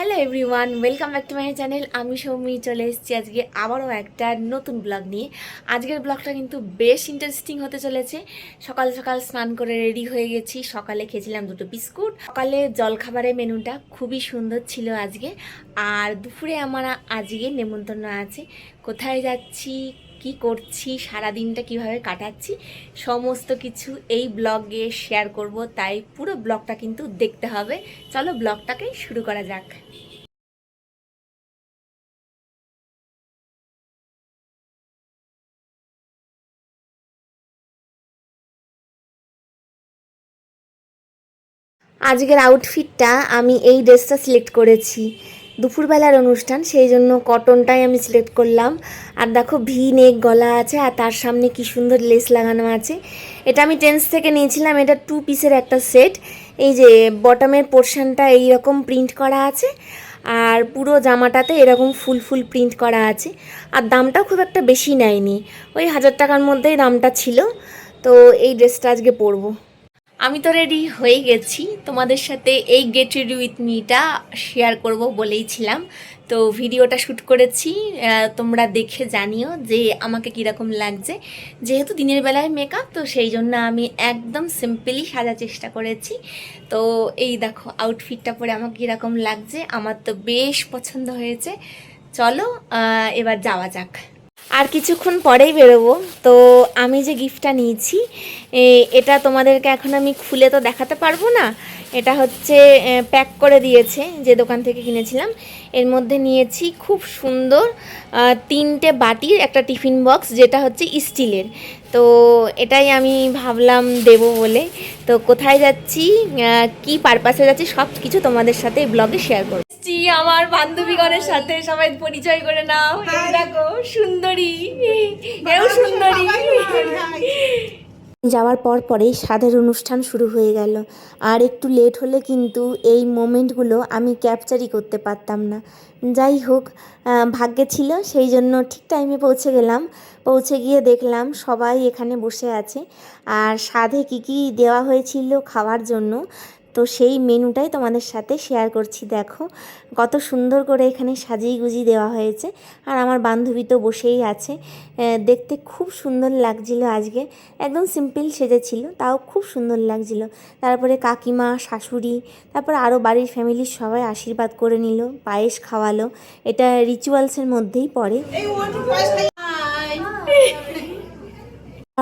Hello everyone, welcome back to my channel. আমি সৌমি চলে এসেছি আজকে আবারও একটা নতুন ব্লগ নিয়ে। আজকের ব্লগটা কিন্তু বেশ ইন্টারেস্টিং হতে চলেছে। সকাল সকাল স্নান করে রেডি হয়ে গেছি। সকালে খেয়েছিলাম দুটো বিস্কুট। সকালে জলখাবারের মেনুটা খুবই সুন্দর ছিল আজকে। আর দুপুরে আমার আজকে নেমন্তন্ন আছে। কোথায় যাচ্ছি, কি করছি, সারা দিনটা কিভাবে কাটাচ্ছি, সমস্ত কিছু এই ব্লগে শেয়ার করব। তাই পুরো ব্লগটা কিন্তু দেখতে হবে। চলো ব্লগটাকে শুরু করা যাক। আজকের আউটফিটটা আমি এই ড্রেসটা সিলেক্ট করেছি। দুপুরবেলার অনুষ্ঠান, সেই জন্য কটনটাই আমি সিলেক্ট করলাম। আর দেখো ভি নেক গলা আছে, আর তার সামনে কি সুন্দর লেস লাগানো আছে। এটা আমি ট্রেন্ডস থেকে নিয়েছিলাম। এটা 2 পিসের একটা সেট। এই যে বটমের পোর্শনটা এইরকম প্রিন্ট করা আছে, আর পুরো জামাটাতে এরকম ফুল ফুল প্রিন্ট করা আছে। আর দামটাও খুব একটা বেশি নেয়নি, ওই 1000 টাকার মধ্যেই দামটা ছিল। তো এই ড্রেসটা আজকে পরবো। আমি তো রেডি হয়ে গেছি, তোমাদের সাথে এই গেট রেডি উইথ মিটা শেয়ার করব বলেইছিলাম। তো ভিডিওটা শ্যুট করেছি, তোমরা দেখে জানিও যে আমাকে কীরকম লাগছে। যেহেতু দিনের বেলায় মেকআপ, তো সেই জন্য আমি একদম সিম্পলি সাজার চেষ্টা করেছি। তো এই দেখো আউটফিটটা পরে আমাকে কীরকম লাগছে, আমার তো বেশ পছন্দ হয়েছে। চলো এবার যাওয়া যাক। আর কিছুক্ষণ পরেই বেরোবো। তো আমি যে গিফটটা নিয়েছি, এটা তোমাদেরকে এখন আমি খুলে তো দেখাতে পারবো না। এটা হচ্ছে প্যাক করে দিয়েছে যে দোকান থেকে কিনেছিলাম। এর মধ্যে নিয়েছি খুব সুন্দর 3টে বাটির একটা টিফিন বক্স, যেটা হচ্ছে স্টিলের। তো এটাই আমি ভাবলাম দেব বলে। তো কোথায় যাচ্ছি, কি পারপাসে যাচ্ছি, সব কিছু তোমাদের সাথে এই ব্লগে শেয়ার করব। আমার বান্ধবীগণের সাথে সবাই পরিচয় করে নাও। এই দেখো সুন্দরী, এও সুন্দরী। যাওয়ার পর পরেই স্বাদের অনুষ্ঠান শুরু হয়ে গেল। আর একটু লেট হলে কিন্তু এই মোমেন্টগুলো আমি ক্যাপচারই করতে পারতাম না। যাই হোক, ভাগ্যে ছিল, সেই জন্য ঠিক টাইমে পৌঁছে গেলাম। পৌঁছে গিয়ে দেখলাম সবাই এখানে বসে আছে। আর স্বাদে কী কী দেওয়া হয়েছিল খাওয়ার জন্য, তো সেই মেনুটাই তোমাদের সাথে শেয়ার করছি। দেখো কত সুন্দর করে এখানে সাজিয়ে গুজিয়ে দেওয়া হয়েছে। আর আমার বান্ধবী তো বসেই আছে। দেখতে খুব সুন্দর লাগছিল আজকে। একদম সিম্পল সেজেছিল, তাও খুব সুন্দর লাগছিল। তারপরে কাকিমা, শাশুড়ি, তারপরে আরও বাড়ির ফ্যামিলির সবাই আশীর্বাদ করে নিল, পায়েস খাওয়ালো। এটা রিচুয়ালসের মধ্যেই পড়ে।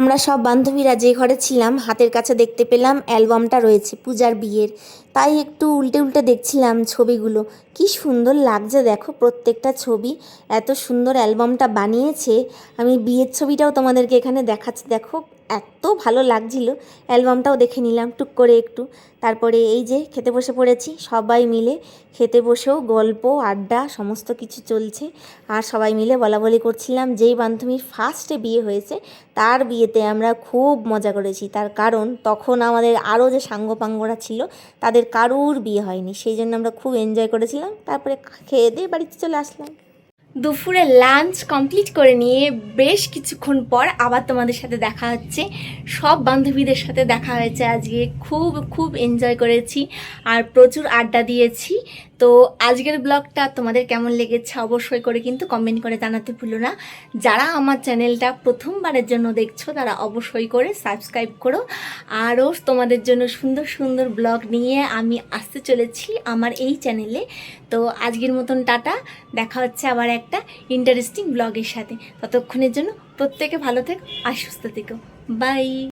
আমরা সব বান্ধবীরা যে ঘরে ছিলাম, হাতের কাছে দেখতে পেলাম অ্যালবামটা রয়েছে পূজার বিয়ের। তাই একটু উল্টে উল্টে দেখছিলাম ছবিগুলো। কি সুন্দর লাগছে দেখো প্রত্যেকটা ছবি। এত সুন্দর অ্যালবামটা বানিয়েছে। আমি বিয়ের ছবিটাও তোমাদেরকে এখানে দেখাচ্ছি, দেখো এত ভালো লাগছিল। অ্যালবামটাও দেখে নিলাম টুক করে একটু। তারপরে এই যে খেতে বসে পড়েছি সবাই মিলে। খেতে বসেও গল্প আড্ডা সমস্ত কিছু চলছে। আর সবাই মিলে বলা বলি করছিলাম, যেই বান্ধবীর ফার্স্টে বিয়ে হয়েছে তার বিয়েতে আমরা খুব মজা করেছি। তার কারণ তখন আমাদের আরও যে সাঙ্গপাঙ্গরা ছিল তাদের কারুর বিয়ে হয়নি, সেই জন্য আমরা খুব এনজয় করেছিলাম। তারপরে খেয়ে দিয়ে বাড়িতে চলে আসলাম। দুপুরে লাঞ্চ কমপ্লিট করে নিয়ে বেশ কিছুক্ষণ পর আবার তোমাদের সাথে দেখা হচ্ছে। সব বান্ধবীদের সাথে দেখা হয়েছে আজকে। খুব খুব এনজয় করেছি আর প্রচুর আড্ডা দিয়েছি। তো আজকের ব্লগটা তোমাদের কেমন লেগেছে অবশ্যই করে কিন্তু কমেন্ট করে জানাতে ভুলো না। যারা আমার চ্যানেলটা প্রথমবারের জন্য দেখছো তারা অবশ্যই করে সাবস্ক্রাইব করো। আরও তোমাদের জন্য সুন্দর সুন্দর ব্লগ নিয়ে আমি আসতে চলেছি আমার এই চ্যানেলে। তো আজকের মতন টাটা, দেখা হচ্ছে আবার একটা ইন্টারেস্টিং ব্লগের সাথে। ততক্ষণের জন্য প্রত্যেকে ভালো থেকো আর সুস্থ থেকো। বাই।